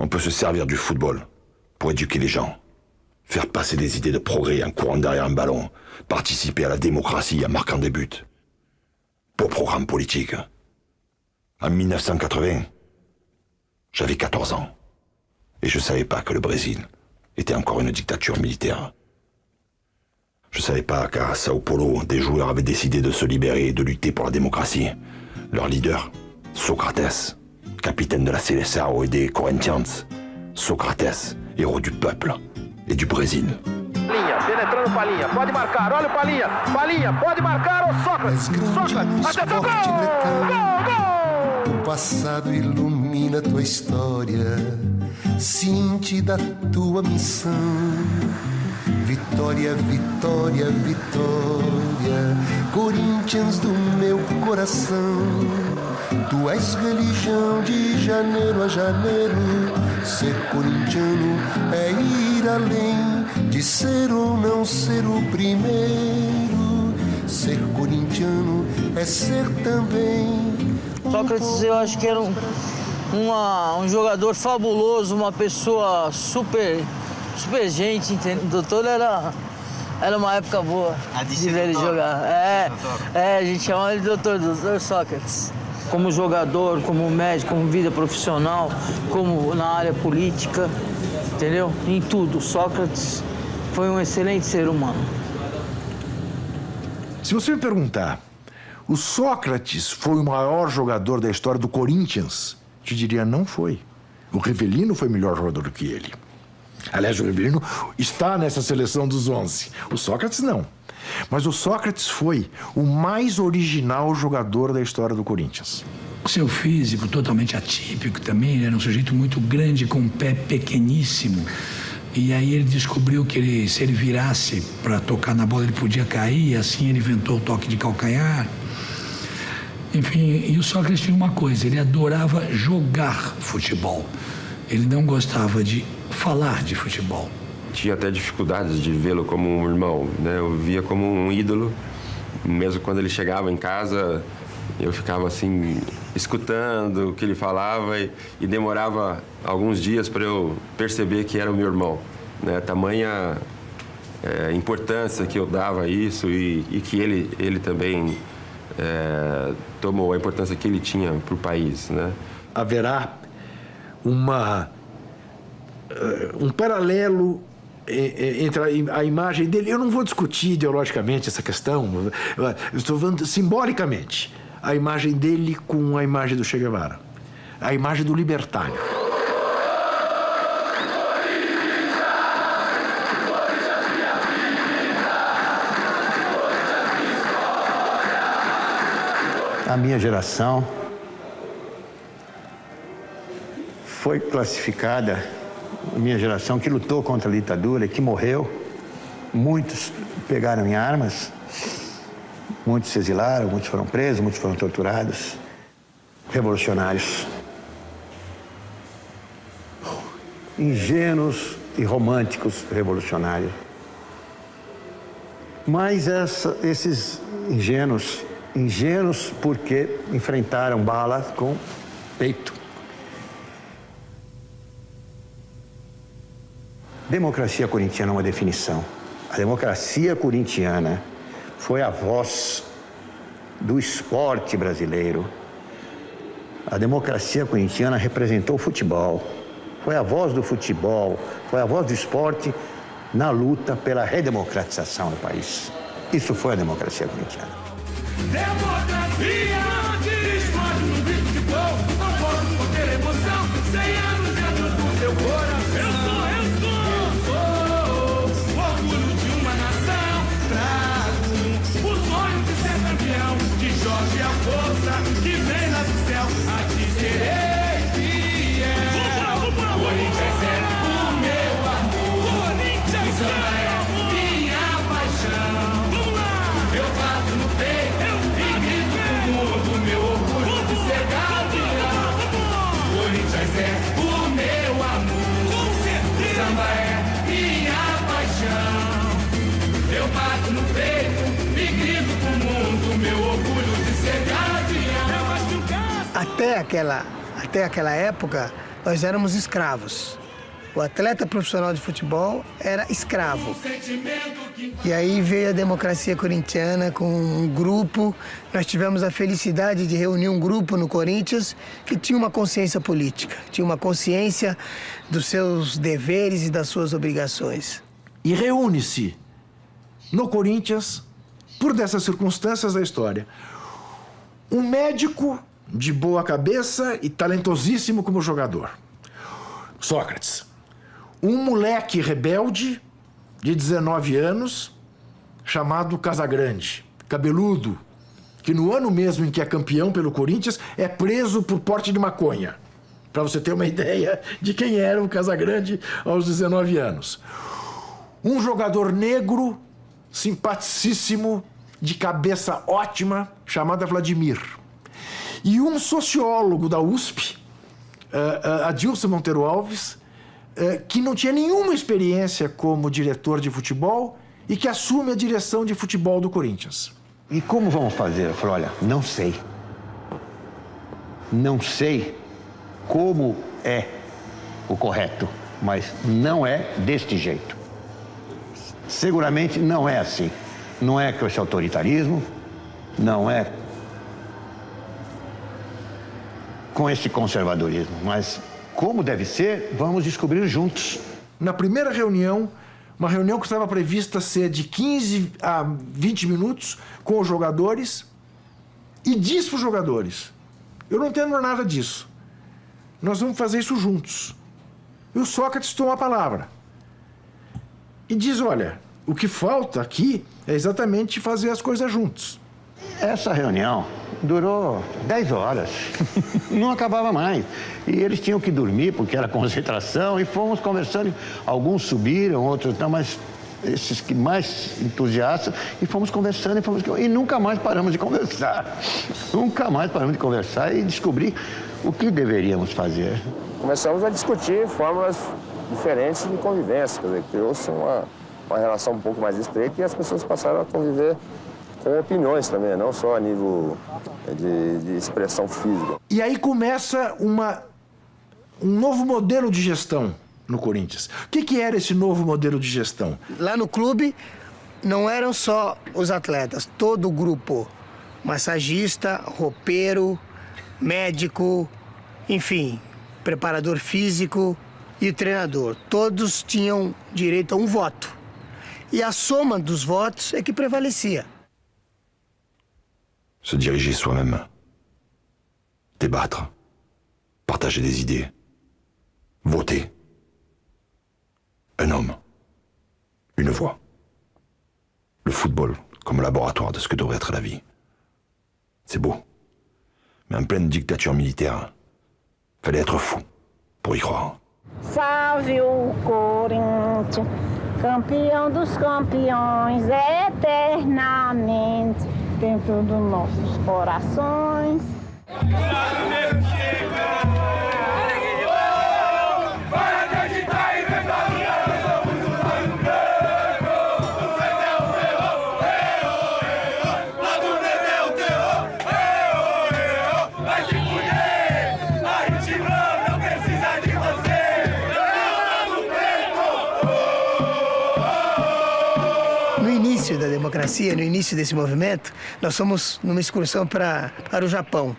On peut se servir du football pour éduquer les gens, faire passer des idées de progrès en courant derrière un ballon, participer à la démocratie en marquant des buts. Pour programme politique. En 1980, j'avais 14 ans et je savais pas que le Brésil était encore une dictature militaire. Je savais pas qu'à Sao Paulo, des joueurs avaient décidé de se libérer et de lutter pour la démocratie. Leur leader, Socrates, capitaine de la Seleção et des Corinthians. Socrates, héros du peuple et du Brésil. Palinha, penetrando Palinha, pode marcar, olha o Palinha, Palinha, pode marcar, o Sócrates, Sócrates, atenção, gol! O passado ilumina tua história, ciente da tua missão. Vitória, vitória, vitória, Corinthians do meu coração. Tu és religião de janeiro a janeiro. Ser corintiano é ir além de ser ou não ser o primeiro. Ser corintiano é ser também. Sócrates, eu acho que era um jogador fabuloso, uma pessoa super gente, entendeu? O doutor era uma época boa de ver ele jogar. A gente chama ele de doutor Sócrates. Como jogador, como médico, como vida profissional, como na área política, entendeu? Em tudo, Sócrates foi um excelente ser humano. Se você me perguntar, o Sócrates foi o maior jogador da história do Corinthians? Eu te diria, não foi. O Rivelino foi melhor jogador do que ele. Aliás, o Rivelino está nessa seleção dos 11. O Sócrates não. Mas o Sócrates foi o mais original jogador da história do Corinthians. O seu físico totalmente atípico também, ele era um sujeito muito grande, com um pé pequeníssimo. E aí ele descobriu que se ele virasse para tocar na bola, ele podia cair, e assim ele inventou o toque de calcanhar. Enfim, e o Sócrates tinha uma coisa, ele adorava jogar futebol. Ele não gostava de falar de futebol. Tinha até dificuldades de vê-lo como um irmão, né? Eu via como um ídolo. Mesmo quando ele chegava em casa, eu ficava assim, escutando o que ele falava e demorava alguns dias para eu perceber que era o meu irmão, né? Tamanha importância que eu dava a isso e que ele também tomou a importância que ele tinha para o país, né? Haverá um paralelo entre a imagem dele. Eu não vou discutir ideologicamente essa questão, eu estou falando simbolicamente. A imagem dele com a imagem do Che Guevara, a imagem do libertário. A minha geração foi classificada, a minha geração que lutou contra a ditadura e que morreu. Muitos pegaram em armas, muitos se exilaram, muitos foram presos, muitos foram torturados. Revolucionários. Ingênuos e românticos revolucionários. Mas esses ingênuos porque enfrentaram bala com peito. Democracia corintiana é uma definição. A democracia corintiana foi a voz do esporte brasileiro. A democracia corintiana representou o futebol. Foi a voz do futebol, foi a voz do esporte na luta pela redemocratização do país. Isso foi a democracia corintiana. Democracia, esporte no grito de gol. Não posso conter emoção, 100 anos dentro do seu coração. Eu sou o orgulho de uma nação. Trago o sonho de ser campeão, de Jorge a força que vem lá do céu. A ti serei fiel. Corinthians é o meu amor. Corinthians é minha paixão. Eu bato no peito e grito pro mundo, meu orgulho de ser campeão. Corinthians é o meu amor. O samba é minha paixão. Eu bato no peito e grito pro mundo, meu orgulho de ser campeão. Até aquela época, nós éramos escravos. O atleta profissional de futebol era escravo. E aí veio a democracia corintiana com um grupo. Nós tivemos a felicidade de reunir um grupo no Corinthians que tinha uma consciência política, tinha uma consciência dos seus deveres e das suas obrigações. E reúne-se no Corinthians, por dessas circunstâncias da história, um médico de boa cabeça e talentosíssimo como jogador, Sócrates. Um moleque rebelde de 19 anos, chamado Casagrande, cabeludo, que no ano mesmo em que é campeão pelo Corinthians, é preso por porte de maconha. Para você ter uma ideia de quem era o Casagrande aos 19 anos. Um jogador negro, simpaticíssimo, de cabeça ótima, chamado Vladimir. E um sociólogo da USP, Adilson Monteiro Alves, que não tinha nenhuma experiência como diretor de futebol e que assume a direção de futebol do Corinthians. E como vamos fazer? Eu falei, olha, não sei. Não sei como é o correto, mas não é deste jeito. Seguramente não é assim. Não é com esse autoritarismo, não é com esse conservadorismo, mas como deve ser, vamos descobrir juntos. Na primeira reunião, uma reunião que estava prevista ser de 15 a 20 minutos com os jogadores, e disse para os jogadores, eu não entendo nada disso, nós vamos fazer isso juntos. E o Sócrates toma a palavra e diz, olha, o que falta aqui é exatamente fazer as coisas juntos. Essa reunião durou 10 horas, não acabava mais. E eles tinham que dormir porque era concentração e fomos conversando. Alguns subiram, outros não, mas esses que mais entusiastas, e fomos conversando e nunca mais paramos de conversar. Nunca mais paramos de conversar e descobrir o que deveríamos fazer. Começamos a discutir formas diferentes de convivência, quer dizer, criou-se uma relação um pouco mais estreita e as pessoas passaram a conviver com opiniões também, não só a nível de expressão física. E aí começa um novo modelo de gestão no Corinthians. O que era esse novo modelo de gestão? Lá no clube, não eram só os atletas, todo o grupo. Massagista, roupeiro, médico, enfim, preparador físico e o treinador. Todos tinham direito a um voto. E a soma dos votos é que prevalecia. Se diriger soi-même, débattre, partager des idées, voter. Un homme, une voix. Le football comme laboratoire de ce que devrait être la vie. C'est beau, mais en pleine dictature militaire, fallait être fou pour y croire. Salve o Corinthians, campeão dos campeões, eternamente dentro dos nossos corações. Da democracia, no início desse movimento, nós fomos numa excursão para o Japão.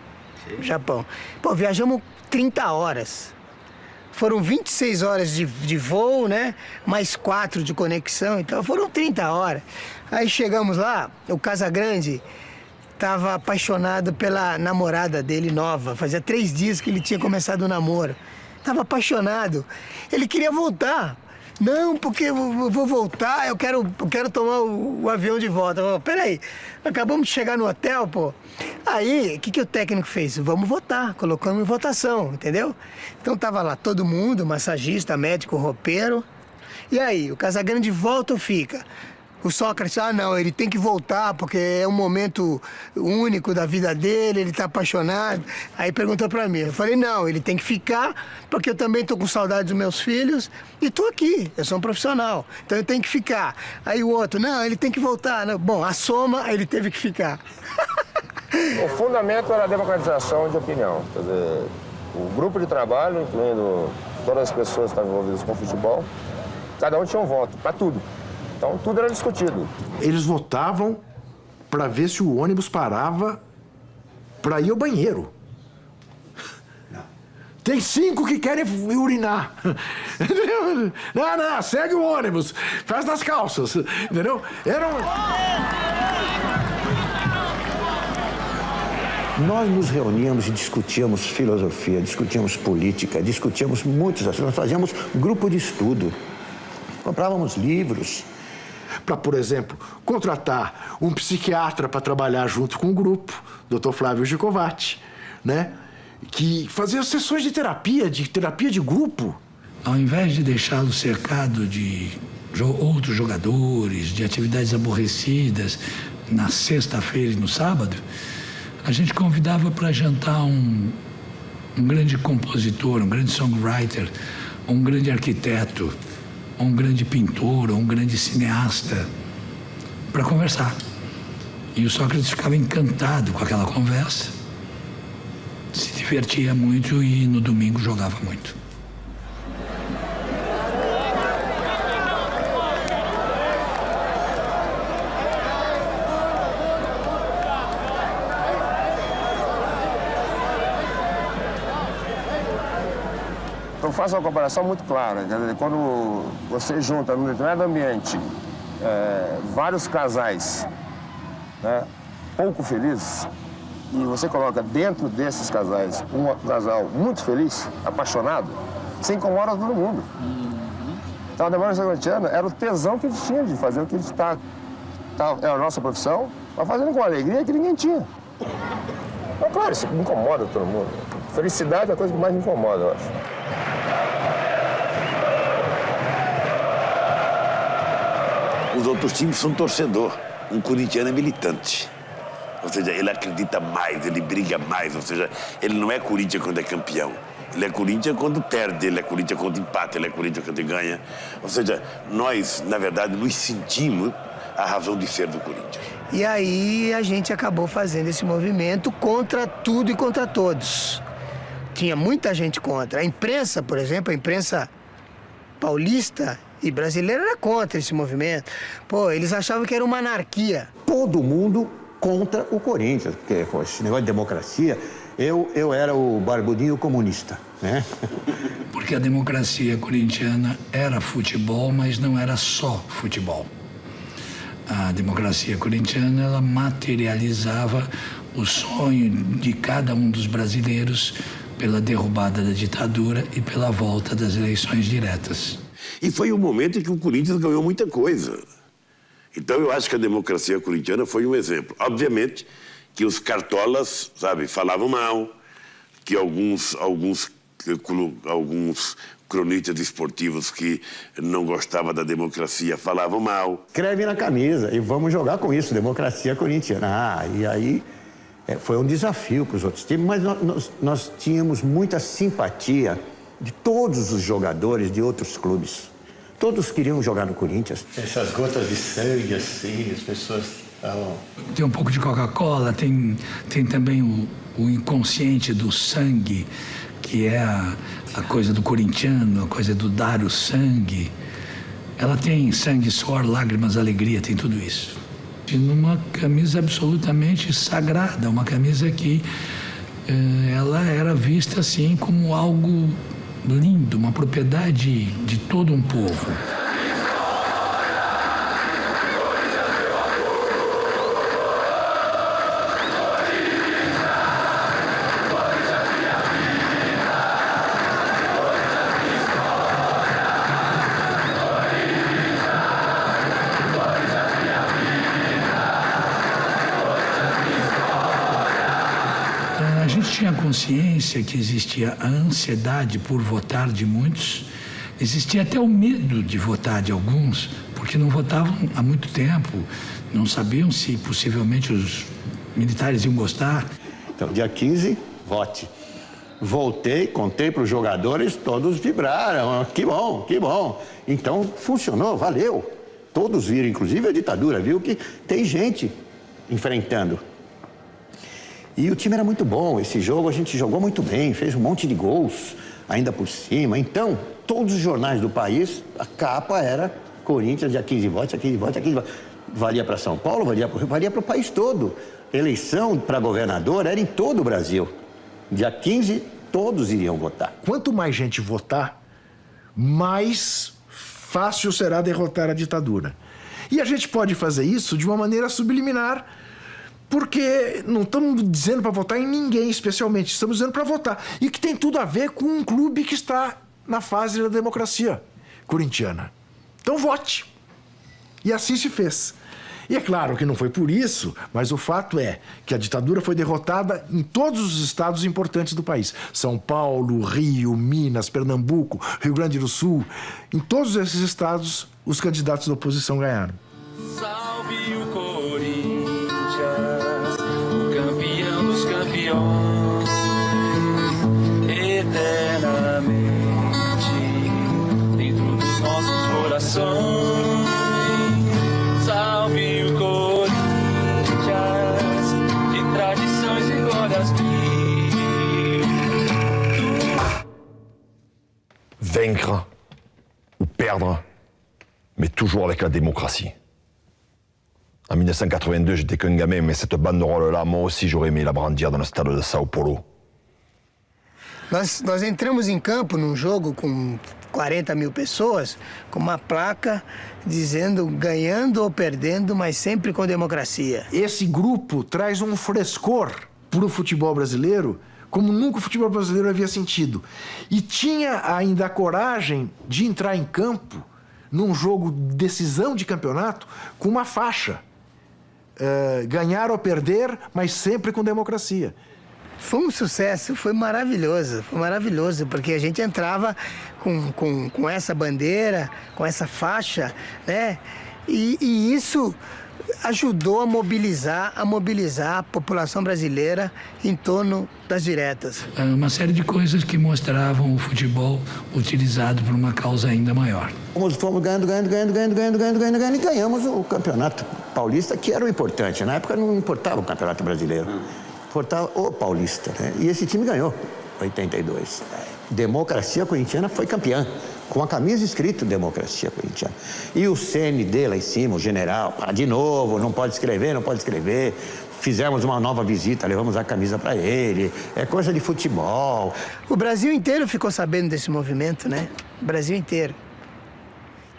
Pô, viajamos 30 horas. Foram 26 horas de voo, né? Mais 4 de conexão, então foram 30 horas. Aí chegamos lá, o Casagrande estava apaixonado pela namorada dele nova. Fazia 3 dias que ele tinha começado o namoro. Estava apaixonado. Ele queria voltar. Não, porque eu vou voltar, eu quero tomar o avião de volta. Eu, peraí, acabamos de chegar no hotel, pô. Aí, o que o técnico fez? Vamos votar, colocamos em votação, entendeu? Então tava lá todo mundo, massagista, médico, roupeiro. E aí, o Casagrande volta ou fica? O Sócrates, não, ele tem que voltar porque é um momento único da vida dele, ele tá apaixonado. Aí perguntou pra mim, eu falei, não, ele tem que ficar porque eu também tô com saudade dos meus filhos e tô aqui, eu sou um profissional, então eu tenho que ficar. Aí o outro, não, ele tem que voltar. Bom, a soma, ele teve que ficar. O fundamento era a democratização de opinião, quer dizer, O grupo de trabalho, incluindo todas as pessoas que estavam envolvidas com o futebol, cada um tinha um voto para tudo. Então, tudo era discutido. Eles votavam para ver se o ônibus parava para ir ao banheiro. Tem 5 que querem urinar. Não, segue o ônibus, faz nas calças, entendeu? Nós nos reuníamos e discutíamos filosofia, discutíamos política, discutíamos muitos assuntos. Nós fazíamos grupo de estudo, comprávamos livros. Para, por exemplo, contratar um psiquiatra para trabalhar junto com o grupo, Dr. Flávio Gicovati, né? Que fazia sessões de terapia de grupo. Ao invés de deixá-lo cercado de outros jogadores, de atividades aborrecidas na sexta-feira e no sábado, a gente convidava para jantar um grande compositor, um grande songwriter, um grande arquiteto, um grande pintor, um grande cineasta, para conversar. E o Sócrates ficava encantado com aquela conversa, se divertia muito e no domingo jogava muito. Eu faço uma comparação muito clara. Quer dizer, quando você junta num determinado ambiente vários casais, né, pouco felizes, e você coloca dentro desses casais um casal muito feliz, apaixonado, você incomoda todo mundo. Então a democracia corintiana era o tesão que a gente tinha de fazer o que a gente é a nossa profissão, mas fazendo com alegria que ninguém tinha. Então, claro, isso incomoda todo mundo. Felicidade é a coisa que mais me incomoda, eu acho. Os outros times são torcedor. Um corintiano é militante. Ou seja, ele acredita mais, ele briga mais. Ou seja, ele não é Corinthians quando é campeão. Ele é Corinthians quando perde, ele é Corinthians quando empata, ele é Corinthians quando ganha. Ou seja, nós, na verdade, nos sentimos a razão de ser do Corinthians. E aí a gente acabou fazendo esse movimento contra tudo e contra todos. Tinha muita gente contra. A imprensa, por exemplo, a imprensa paulista e brasileira era contra esse movimento. Pô, eles achavam que era uma anarquia. Todo mundo contra o Corinthians, porque pô, esse negócio de democracia, eu era o barbudinho comunista, né? Porque a democracia corintiana era futebol, mas não era só futebol. A democracia corintiana, ela materializava o sonho de cada um dos brasileiros pela derrubada da ditadura e pela volta das eleições diretas. E foi um momento em que o Corinthians ganhou muita coisa. Então, eu acho que a democracia corintiana foi um exemplo. Obviamente que os cartolas, sabe, falavam mal, que alguns cronistas esportivos que não gostavam da democracia falavam mal. Escreve na camisa e vamos jogar com isso, democracia corintiana. E aí foi um desafio para os outros times, mas nós tínhamos muita simpatia de todos os jogadores de outros clubes. Todos queriam jogar no Corinthians. Essas gotas de sangue, assim, as pessoas estavam... Tem um pouco de Coca-Cola, tem também o inconsciente do sangue, que é a coisa do corintiano, a coisa do dar o sangue. Ela tem sangue, suor, lágrimas, alegria, tem tudo isso. E numa camisa absolutamente sagrada, uma camisa que ela era vista assim como algo lindo, uma propriedade de todo um povo. A gente tinha consciência que existia a ansiedade por votar de muitos, existia até o medo de votar de alguns, porque não votavam há muito tempo, não sabiam se possivelmente os militares iam gostar. Então, dia 15, vote. Voltei, contei para os jogadores, todos vibraram. Que bom, que bom. Então, funcionou, valeu. Todos viram, inclusive a ditadura, viu que tem gente enfrentando. E o time era muito bom. Esse jogo a gente jogou muito bem, fez um monte de gols ainda por cima. Então, todos os jornais do país, a capa era Corinthians, dia 15 votos, dia 15 votos, dia 15 votos. Valia para São Paulo, valia para o país todo. Eleição para governador era em todo o Brasil. Dia 15, todos iriam votar. Quanto mais gente votar, mais fácil será derrotar a ditadura. E a gente pode fazer isso de uma maneira subliminar, porque não estamos dizendo para votar em ninguém especialmente, estamos dizendo para votar. E que tem tudo a ver com um clube que está na fase da democracia corintiana. Então vote. E assim se fez. E é claro que não foi por isso, mas o fato é que a ditadura foi derrotada em todos os estados importantes do país. São Paulo, Rio, Minas, Pernambuco, Rio Grande do Sul. Em todos esses estados, os candidatos da oposição ganharam. Salve o Corinthians, o campeão dos campeões, eternamente dentro dos nossos corações. Salve o Corinthians, de tradições e glórias mil. Vaincre ou perdre, mais toujours avec la démocratie. En 1982, j'étais qu'un gamin, mais cette banderole-là, moi aussi, j'aurais aimé la brandir dans le stade de Sao Paulo. Nós entramos em campo num jogo com 40 mil pessoas, com uma placa dizendo ganhando ou perdendo, mas sempre com democracia. Esse grupo traz um frescor para o futebol brasileiro, como nunca o futebol brasileiro havia sentido. E tinha ainda a coragem de entrar em campo num jogo de decisão de campeonato com uma faixa. Ganhar ou perder, mas sempre com democracia. Foi um sucesso, foi maravilhoso, porque a gente entrava com essa bandeira, com essa faixa, né? E isso ajudou a mobilizar a população brasileira em torno das diretas. Uma série de coisas que mostravam o futebol utilizado por uma causa ainda maior. Fomos ganhando e ganhamos o campeonato paulista, que era o importante. Na época não importava o campeonato brasileiro. Importava o paulista, né? E esse time ganhou, 82. Democracia Corintiana foi campeã, com a camisa escrito Democracia Corintiana. E o CND lá em cima, o general, de novo, não pode escrever. Fizemos uma nova visita, levamos a camisa para ele. É coisa de futebol. O Brasil inteiro ficou sabendo desse movimento, né? O Brasil inteiro.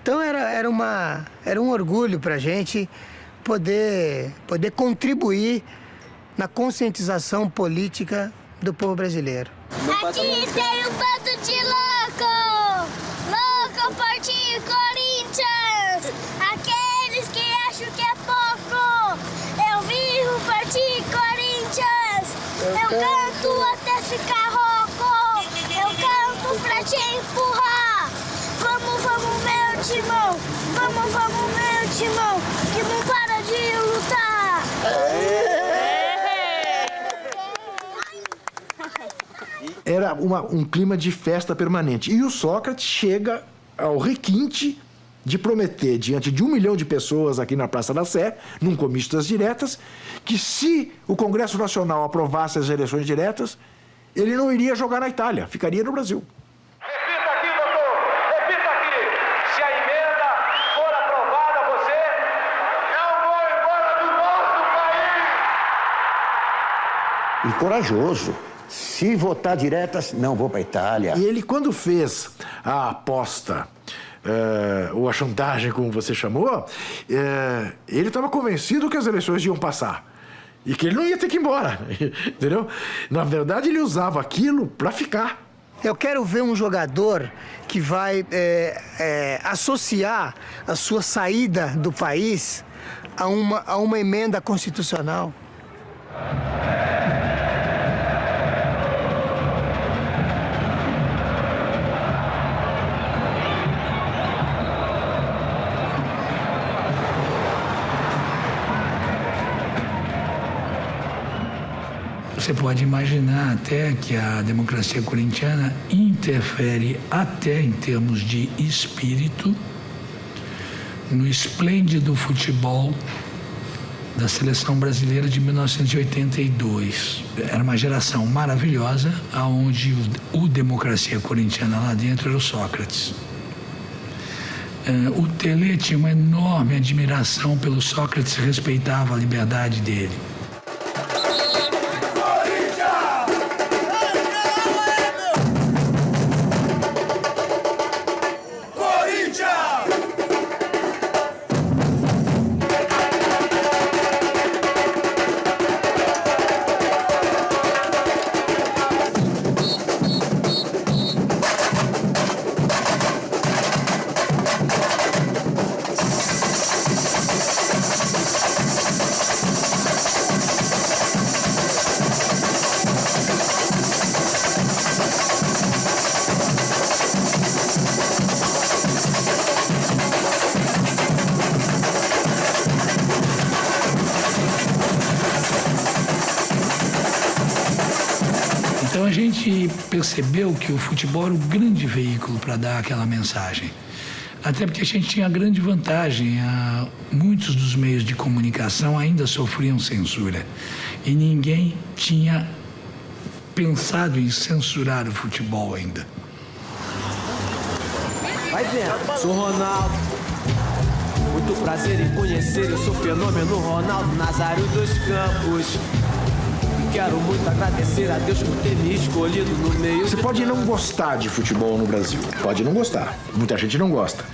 Então era um orgulho para a gente poder contribuir na conscientização política do povo brasileiro. Aqui tem um bando de louco partido Corinthians, aqueles que acham que é pouco. Eu vivo partido Corinthians, eu canto até ficar rouco, eu canto pra te empurrar. Vamos meu timão, vamos meu timão, que não para de lutar. Era um clima de festa permanente. E o Sócrates chega ao requinte de prometer, diante de 1 milhão de pessoas aqui na Praça da Sé, num comício das diretas, que se o Congresso Nacional aprovasse as eleições diretas, ele não iria jogar na Itália, ficaria no Brasil. Repita aqui, doutor. Repita aqui. Se a emenda for aprovada, você não vou embora do nosso país. E corajoso. Se votar diretas, não vou para a Itália. E ele, quando fez a aposta, ou a chantagem, como você chamou, ele estava convencido que as eleições iam passar. E que ele não ia ter que ir embora, entendeu? Na verdade, ele usava aquilo para ficar. Eu quero ver um jogador que vai associar a sua saída do país a uma emenda constitucional. Você pode imaginar até que a democracia corintiana interfere até em termos de espírito no esplêndido futebol da seleção brasileira de 1982. Era uma geração maravilhosa, onde o Democracia Corintiana lá dentro era o Sócrates. O Tele tinha uma enorme admiração pelo Sócrates, respeitava a liberdade dele. Então a gente percebeu que o futebol era o grande veículo para dar aquela mensagem. Até porque a gente tinha a grande vantagem, muitos dos meios de comunicação ainda sofriam censura. E ninguém tinha pensado em censurar o futebol ainda. Vai vendo, sou Ronaldo. Muito prazer em conhecer, eu sou o fenômeno Ronaldo Nazário dos Campos. Quero muito agradecer a Deus por ter me escolhido no meio... Você pode não gostar de futebol no Brasil, pode não gostar, muita gente não gosta.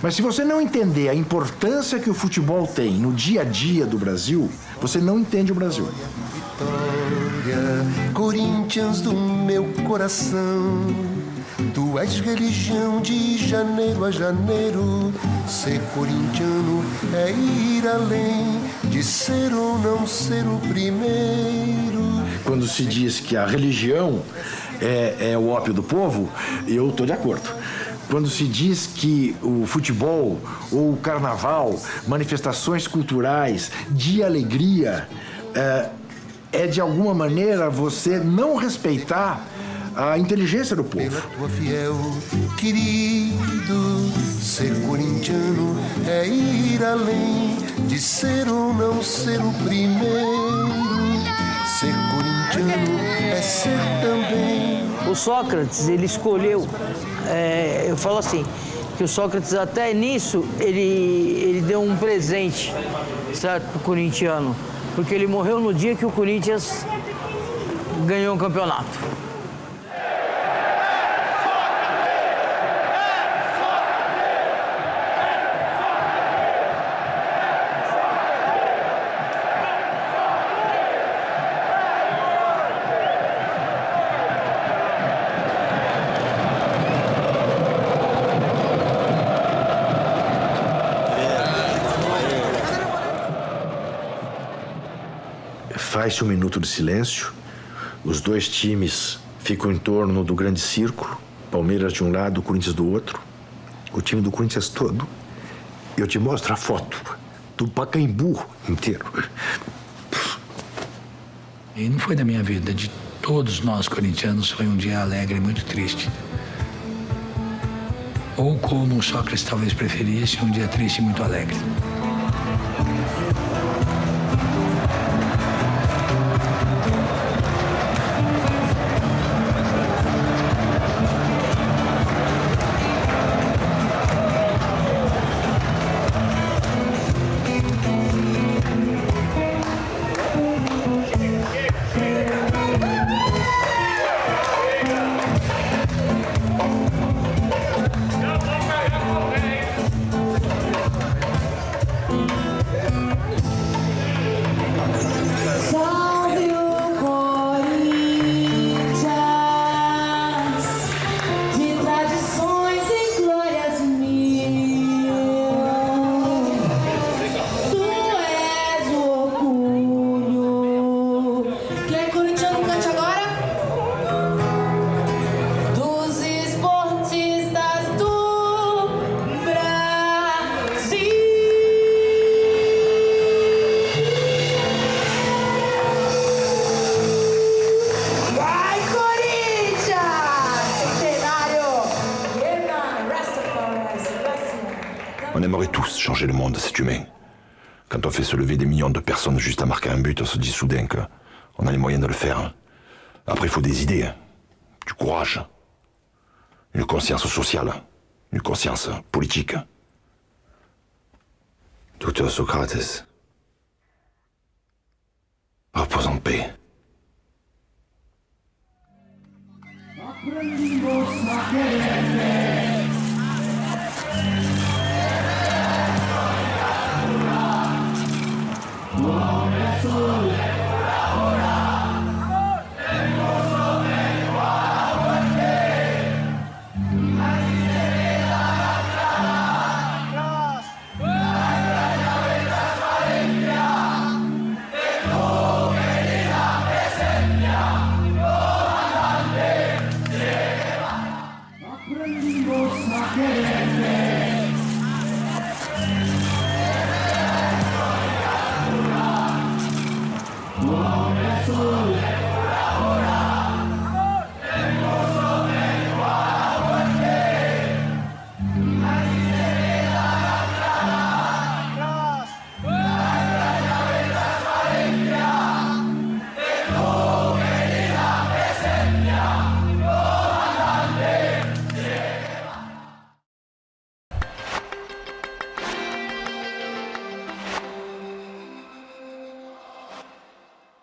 Mas se você não entender a importância que o futebol tem no dia a dia do Brasil, você não entende o Brasil. Vitória, Corinthians do meu coração, tu és religião de janeiro a janeiro. Ser corintiano é ir além de ser ou não ser o primeiro. Quando se diz que a religião é o ópio do povo, eu estou de acordo. Quando se diz que o futebol ou o carnaval, manifestações culturais de alegria, é de alguma maneira você não respeitar a inteligência do povo. Pela tua fiel, querido, ser corintiano é ir além de ser ou não ser o primeiro. Ser corintiano é ser também. O Sócrates, ele escolheu, eu falo assim, que o Sócrates até nisso, ele deu um presente, certo, pro corintiano, porque ele morreu no dia que o Corinthians ganhou o campeonato. Faz-se um minuto de silêncio, os dois times ficam em torno do grande círculo, Palmeiras de um lado, Corinthians do outro, o time do Corinthians todo. Eu te mostro a foto do Pacaembu inteiro. E não foi da minha vida, de todos nós corintianos, foi um dia alegre e muito triste. Ou como o Sócrates talvez preferisse, um dia triste e muito alegre. On aimerait tous changer le monde, c'est humain. Quand on fait se lever des millions de personnes juste à marquer un but, on se dit soudain qu'on a les moyens de le faire. Après, il faut des idées, du courage, une conscience sociale, une conscience politique. Docteur Socrates, repose en paix. Aprendimos a quererte.